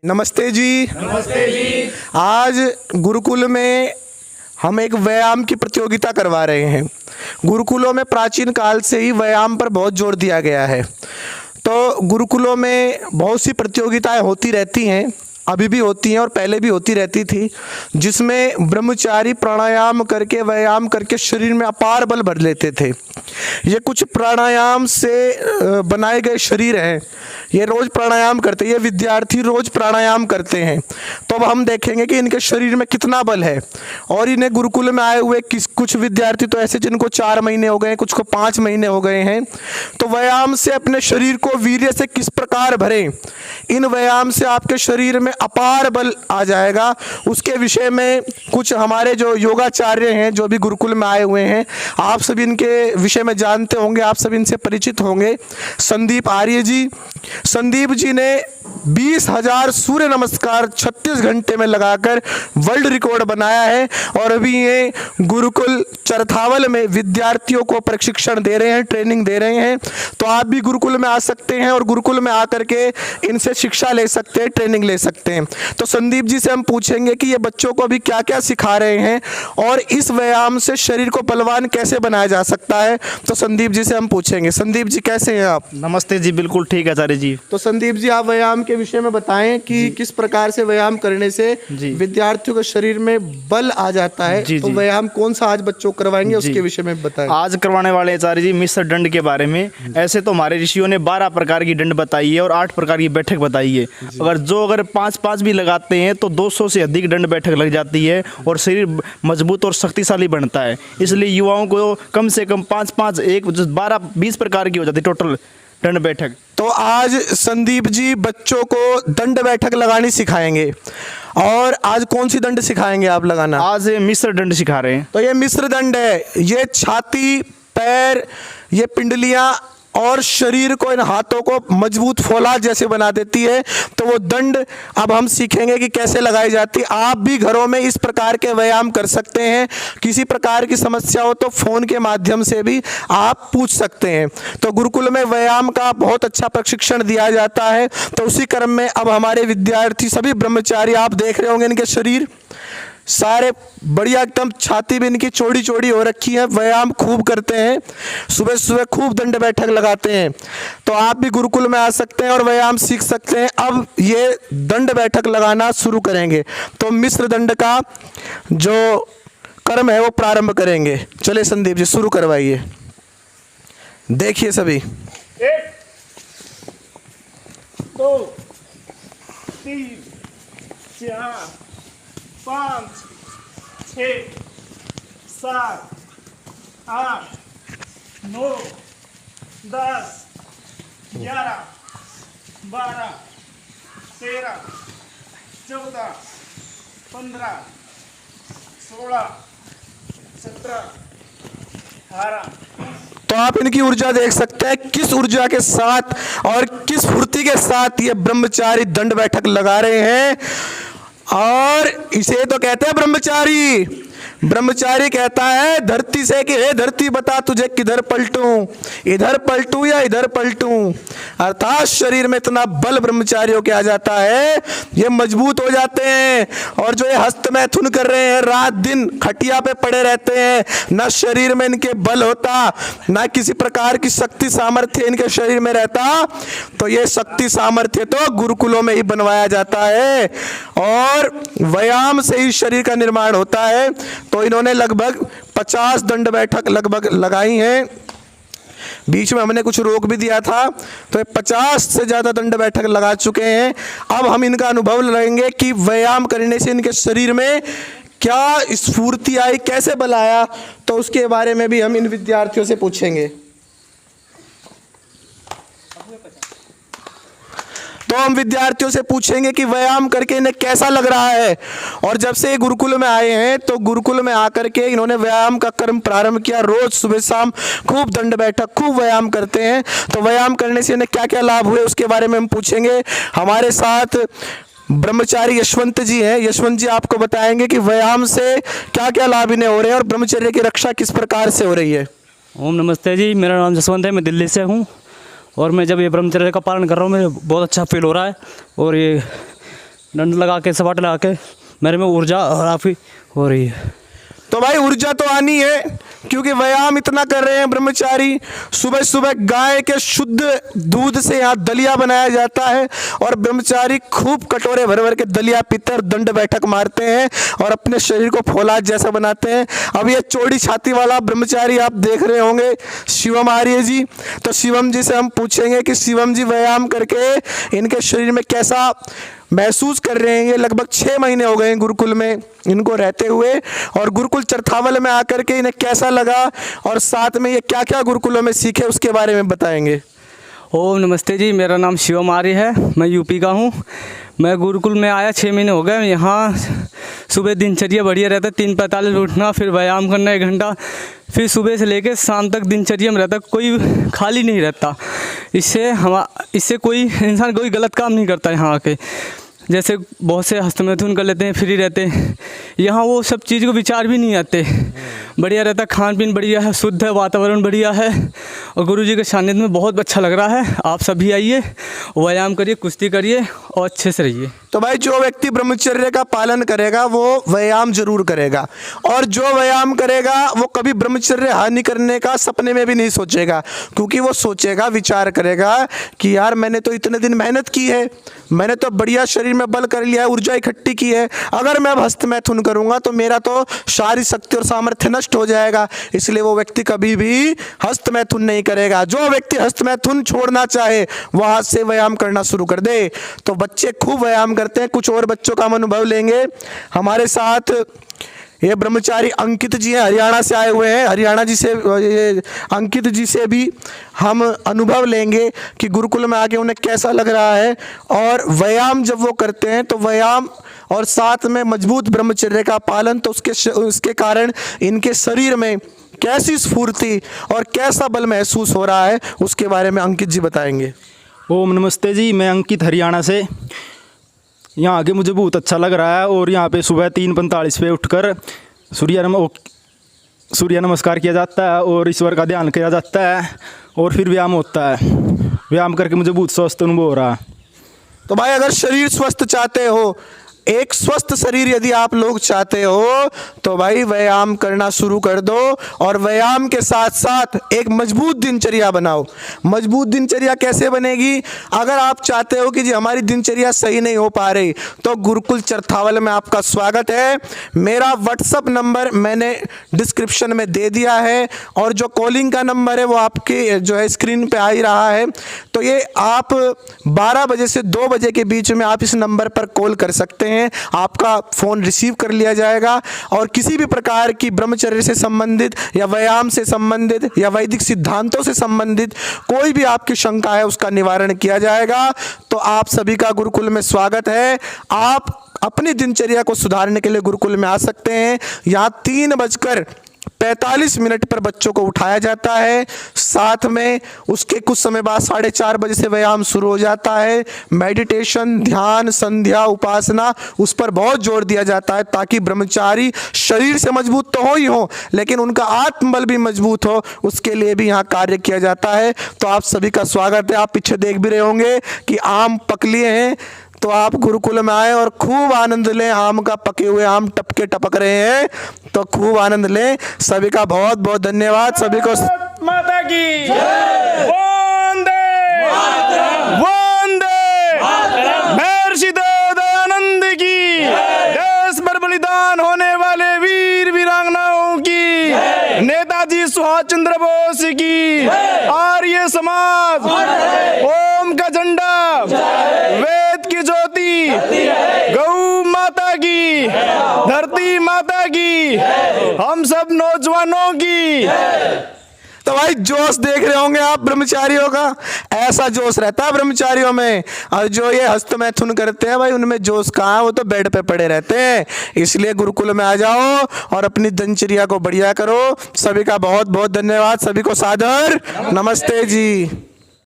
नमस्ते जी। नमस्ते जी। आज गुरुकुल में हम एक व्यायाम की प्रतियोगिता करवा रहे हैं। गुरुकुलों में प्राचीन काल से ही व्यायाम पर बहुत जोर दिया गया है। तो गुरुकुलों में बहुत सी प्रतियोगिताएं होती रहती हैं, अभी भी होती हैं और पहले भी होती रहती थी, जिसमें ब्रह्मचारी प्राणायाम करके व्यायाम करके शरीर में अपार बल भर लेते थे। ये कुछ प्राणायाम से बनाए गए शरीर हैं, ये रोज़ प्राणायाम करते हैं, ये विद्यार्थी रोज़ प्राणायाम करते हैं। तो अब हम देखेंगे कि इनके शरीर में कितना बल है। और इन्हें गुरुकुल में आए हुए कुछ विद्यार्थी तो ऐसे जिनको 4 महीने हो गए, कुछ को 5 महीने हो गए हैं। तो व्यायाम से अपने शरीर को वीर्य से किस प्रकार भरें, इन व्यायाम से आपके शरीर में अपार बल आ जाएगा, उसके विषय में कुछ हमारे जो योगाचार्य हैं, जो भी गुरुकुल में आए हुए हैं, आप सभी इनके विषय में जानते होंगे, आप सभी इनसे परिचित होंगे। संदीप आर्य जी, संदीप जी ने 20,000 सूर्य नमस्कार 36 घंटे में लगाकर वर्ल्ड रिकॉर्ड बनाया है और अभी ये गुरुकुल चरथावल में विद्यार्थियों को प्रशिक्षण दे रहे हैं, ट्रेनिंग दे रहे हैं। तो आप भी गुरुकुल में आ सकते हैं और गुरुकुल में आकर के इनसे शिक्षा ले सकते हैं, ट्रेनिंग ले सकते हैं। तो संदीप जी से हम पूछेंगे कि ये बच्चों को अभी क्या क्या सिखा रहे हैं और इस व्यायाम से शरीर को बलवान कैसे बनाया जा सकता है। तो संदीप जी से हम पूछेंगे। संदीप जी कैसे हैं आप? नमस्ते जी, बिल्कुल ठीक है आचार्य जी। तो संदीप जी, आप व्यायाम के विषय में बताएं कि किस प्रकार से व्यायाम करने से विद्यार्थियों के शरीर में बल आ जाता है। तो व्यायाम कौन सा आज बच्चों को करवाएंगे उसके विषय में बताएं। आज करवाने वाले आचार्य जी मिश्र दंड के बारे में। ऐसे तो हमारे ऋषियों ने 12 प्रकार की दंड बताई है और 8 प्रकार की बैठक बताई है। अगर 5-5 भी लगाते हैं तो 200 से अधिक दंड बैठक लग जाती है और शरीर मजबूत और शक्तिशाली बनता है। इसलिए युवाओं को कम से कम 5-5 12-20 प्रकार की हो जाती है टोटल दंड बैठक। तो आज संदीप जी बच्चों को दंड बैठक लगानी सिखाएंगे। और आज कौन सी दंड सिखाएंगे आप लगाना? आज मिश्र दंड सिखा रहे हैं। तो ये मिश्र दंड है, ये छाती, पैर, ये पिंडलियां और शरीर को, इन हाथों को मजबूत फौलाद जैसे बना देती है। तो वो दंड अब हम सीखेंगे कि कैसे लगाई जाती है। आप भी घरों में इस प्रकार के व्यायाम कर सकते हैं। किसी प्रकार की समस्या हो तो फोन के माध्यम से भी आप पूछ सकते हैं। तो गुरुकुल में व्यायाम का बहुत अच्छा प्रशिक्षण दिया जाता है। तो उसी क्रम में अब हमारे विद्यार्थी सभी ब्रह्मचारी, आप देख रहे होंगे इनके शरीर सारे बढ़िया एकदम, छाती भी इनकी चौड़ी चौड़ी हो रखी है, व्यायाम खूब करते हैं, सुबह सुबह खूब दंड बैठक लगाते हैं। तो आप भी गुरुकुल में आ सकते हैं और व्यायाम सीख सकते हैं। अब ये दंड बैठक लगाना शुरू करेंगे। तो मिश्र दंड का जो कर्म है वो प्रारंभ करेंगे। चले संदीप जी शुरू करवाइए। देखिए सभी। 1 2 3 4 5 6 7 8 9 10 11 12 13 14 15 16 17 18। तो आप इनकी ऊर्जा देख सकते हैं, किस ऊर्जा के साथ और किस फुर्ती के साथ ये ब्रह्मचारी दंड बैठक लगा रहे हैं। और इसे तो कहते हैं ब्रह्मचारी। ब्रह्मचारी कहता है धरती से कि हे धरती बता तुझे किधर पलटूं, इधर पलटूं या इधर पलटूं। अर्थात शरीर में इतना बल ब्रह्मचारियों के आ जाता है, ये मजबूत हो जाते हैं। और जो ये हस्त मैथुन कर रहे हैं, रात दिन खटिया पे पड़े रहते हैं, ना शरीर में इनके बल होता, ना किसी प्रकार की शक्ति सामर्थ्य इनके शरीर में रहता। तो ये शक्ति सामर्थ्य तो गुरुकुलों में ही बनवाया जाता है और व्यायाम से ही शरीर का निर्माण होता है। तो इन्होंने लगभग 50 दंड बैठक लगभग लगाई हैं। बीच में हमने कुछ रोक भी दिया था। तो 50 से ज़्यादा दंड बैठक लगा चुके हैं। अब हम इनका अनुभव लेंगे कि व्यायाम करने से इनके शरीर में क्या स्फूर्ति आई, कैसे बल आया। तो उसके बारे में भी हम इन विद्यार्थियों से पूछेंगे। तो हम विद्यार्थियों से पूछेंगे कि व्यायाम करके इन्हें कैसा लग रहा है। और जब से ये गुरुकुल में आए हैं तो गुरुकुल में आकर के इन्होंने व्यायाम का कर्म प्रारंभ किया। रोज सुबह शाम खूब दंड बैठक, खूब व्यायाम करते हैं। तो व्यायाम करने से इन्हें क्या क्या लाभ हुए उसके बारे में हम पूछेंगे। हमारे साथ ब्रह्मचारी यशवंत जी हैं। यशवंत जी आपको बताएंगे कि व्यायाम से क्या क्या लाभ इन्हें हो रहे हैं और ब्रह्मचर्य की रक्षा किस प्रकार से हो रही है। ओम नमस्ते जी, मेरा नाम यशवंत है, मैं दिल्ली से हूँ। और मैं जब ये ब्रह्मचर्य का पालन कर रहा हूँ मुझे बहुत अच्छा फील हो रहा है। और ये दंड लगा के सपाट लगा के मेरे में ऊर्जा और काफ़ी हो रही है। तो भाई ऊर्जा तो आनी है, क्योंकि व्यायाम इतना कर रहे हैं ब्रह्मचारी। सुबह सुबह गाय के शुद्ध दूध से यहाँ दलिया बनाया जाता है और ब्रह्मचारी खूब कटोरे भर भर के दलिया पीते हैं और दंड बैठक मारते हैं और अपने शरीर को फौलाद जैसा बनाते हैं। अब ये चौड़ी छाती वाला ब्रह्मचारी आप देख रहे होंगे, शिवम आर्य जी। तो शिवम जी से हम पूछेंगे कि शिवम जी व्यायाम करके इनके शरीर में कैसा महसूस कर रहे हैं। ये लगभग 6 महीने हो गए हैं गुरुकुल में इनको रहते हुए, और गुरुकुल चरथावल में आकर के इन्हें कैसा लगा और साथ में ये क्या क्या गुरुकुलों में सीखे उसके बारे में बताएंगे। ओम नमस्ते जी, मेरा नाम शिवम आर्य है, मैं यूपी का हूँ। मैं गुरुकुल में आया 6 महीने हो गए। यहाँ सुबह दिनचर्या बढ़िया रहता है, 3:45 उठना, फिर व्यायाम करना 1 घंटा, फिर सुबह से लेकर शाम तक दिनचर्या में रहता, कोई खाली नहीं रहता। इससे कोई इंसान कोई गलत काम नहीं करता। यहाँ आके जैसे बहुत से हस्तमैथुन कर लेते हैं, फ्री रहते हैं, यहाँ वो सब चीज़ को विचार भी नहीं आते। बढ़िया रहता, खान पीन बढ़िया है, शुद्ध है, वातावरण बढ़िया है और गुरुजी के सानिध्य में बहुत अच्छा लग रहा है। आप सभी आइए, व्यायाम करिए, कुश्ती करिए और अच्छे से रहिए। तो भाई जो व्यक्ति ब्रह्मचर्य का पालन करेगा वो व्यायाम जरूर करेगा, और जो व्यायाम करेगा वो कभी ब्रह्मचर्य हानि करने का सपने में भी नहीं सोचेगा, क्योंकि वो सोचेगा, विचार करेगा कि यार मैंने तो इतने दिन मेहनत की है, मैंने तो बढ़िया शरीर में बल कर लिया है, ऊर्जा इकट्ठी की है, अगर मैं अब हस्तमैथुन करूंगा तो मेरा तो शारीरिक शक्ति और सामर्थ्य नष्ट हो जाएगा। इसलिए वो व्यक्ति कभी भी हस्तमैथुन नहीं करेगा। जो व्यक्ति हस्तमैथुन छोड़ना चाहे वहां से व्यायाम करना शुरू कर दे। तो बच्चे खूब व्यायाम करते हैं। कुछ और बच्चों का हम अनुभव लेंगे। हमारे साथ ये ब्रह्मचारी अंकित जी हैं, हरियाणा से आए हुए हैं। हरियाणा जी से, ये अंकित जी से भी हम अनुभव लेंगे कि गुरुकुल में आके उन्हें कैसा लग रहा है, और व्यायाम जब वो करते हैं तो व्यायाम और साथ में मजबूत ब्रह्मचर्य का पालन, तो उसके कारण इनके शरीर में कैसी स्फूर्ति और कैसा बल महसूस हो रहा है उसके बारे में अंकित जी बताएंगे। ओम नमस्ते जी, मैं अंकित हरियाणा से। यहाँ आके मुझे बहुत अच्छा लग रहा है, और यहाँ पे सुबह 3:45 पे उठकर सूर्य नमस्कार किया जाता है और ईश्वर का ध्यान किया जाता है, और फिर व्यायाम होता है। व्यायाम करके मुझे बहुत स्वस्थ अनुभव हो रहा है। तो भाई अगर शरीर स्वस्थ चाहते हो, एक स्वस्थ शरीर यदि आप लोग चाहते हो, तो भाई व्यायाम करना शुरू कर दो, और व्यायाम के साथ साथ एक मजबूत दिनचर्या बनाओ। मजबूत दिनचर्या कैसे बनेगी? अगर आप चाहते हो कि जी हमारी दिनचर्या सही नहीं हो पा रही, तो गुरुकुल चरथावल में आपका स्वागत है। मेरा व्हाट्सअप नंबर मैंने डिस्क्रिप्शन में दे दिया है, और जो कॉलिंग का नंबर है वो आपके जो है स्क्रीन पे आ ही रहा है। तो ये आप 12 बजे से 2 बजे के बीच में आप इस नंबर पर कॉल कर सकते हैं। आपका फोन रिसीव कर लिया जाएगा, और किसी भी प्रकार की ब्रह्मचर्य से संबंधित या व्यायाम से संबंधित या वैदिक सिद्धांतों से संबंधित कोई भी आपकी शंका है उसका निवारण किया जाएगा। तो आप सभी का गुरुकुल में स्वागत है। आप अपनी दिनचर्या को सुधारने के लिए गुरुकुल में आ सकते हैं। यहाँ 3:45 पर बच्चों को उठाया जाता है। साथ में उसके कुछ समय बाद 4:30 बजे से व्यायाम शुरू हो जाता है। मेडिटेशन, ध्यान, संध्या, उपासना, उस पर बहुत जोर दिया जाता है, ताकि ब्रह्मचारी शरीर से मजबूत तो हो ही हो, लेकिन उनका आत्मबल भी मजबूत हो, उसके लिए भी यहाँ कार्य किया जाता है। तो आप सभी का स्वागत है। आप पीछे देख भी रहे होंगे कि आम पक लिए हैं, तो आप गुरुकुल में आए और खूब आनंद लें। आम का, पके हुए आम टपक रहे हैं, तो खूब आनंद लें। सभी का बहुत बहुत धन्यवाद। सभी को माता की वंदे वंदे, महर्षि दयानंद की, देश पर बलिदान होने वाले वीर वीरांगनाओं की, नेताजी सुभाष चंद्र बोस की, आर्य समाज, ओम का झंडा, वेद की ज्योति, गौ माता की, धरती माता की, हम सब नौजवानों की। तो भाई जोश देख रहे होंगे आप ब्रह्मचारियों का, ऐसा जोश रहता है ब्रह्मचारियों में। और जो ये हस्तमैथुन करते हैं भाई, उनमें जोश कहाँ है, वो तो बेड पे पड़े रहते हैं। इसलिए गुरुकुल में आ जाओ और अपनी दिनचर्या को बढ़िया करो। सभी का बहुत बहुत धन्यवाद। सभी को सादर नमस्ते जी।